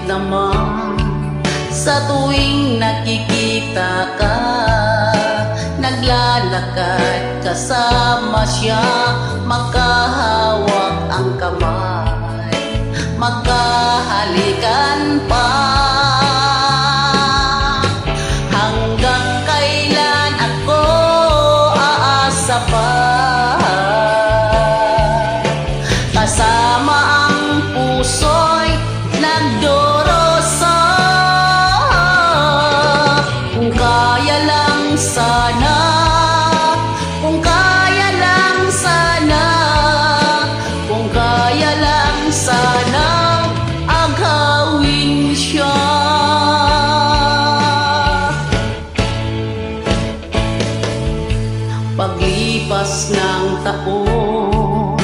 naman sa tuwing nakikita ka, naglalakad kasama siya, magkahawak ang kamay, magkahalikan pa. Hanggang kailan ako aasa pa, kasama ang puso'y nagdurusa. Kung kaya lang sana, kung kaya lang sana, kung kaya lang sana agawin siya. Paglipas ng taon,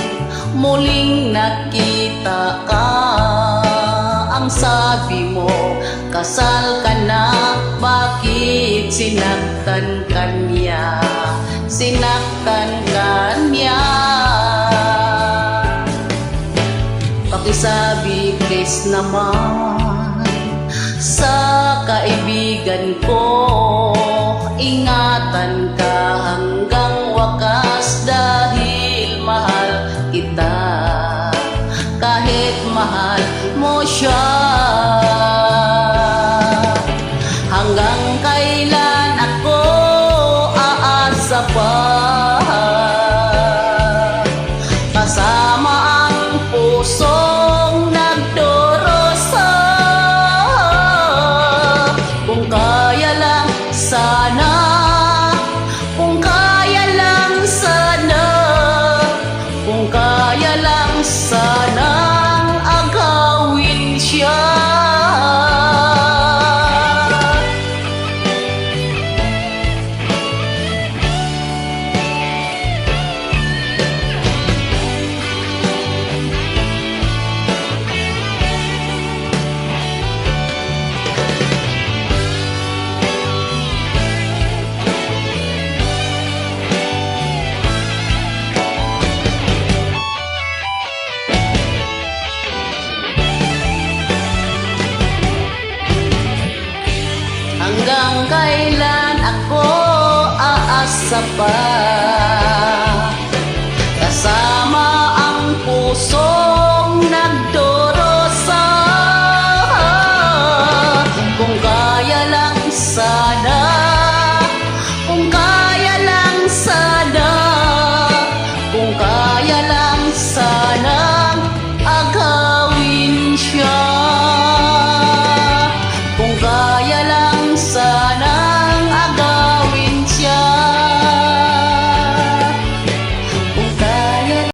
muling nakita ka. Ang sabi mo, kasal ka na. Bakit sinaktan ka niya? Sinaktan ka niya. Pakisabi, please naman, sa kaibigan ko, ingatan ka hanggang wakas, dahil mahal kita, kahit mahal mo siya. Hanggang kailan ako aasa pa, kasama ang pusong nagdurusa. Kung kaya lang sana, kung kaya lang sana, kung kaya lang sanang agawin siya. Hanggang kailan ako aasa pa,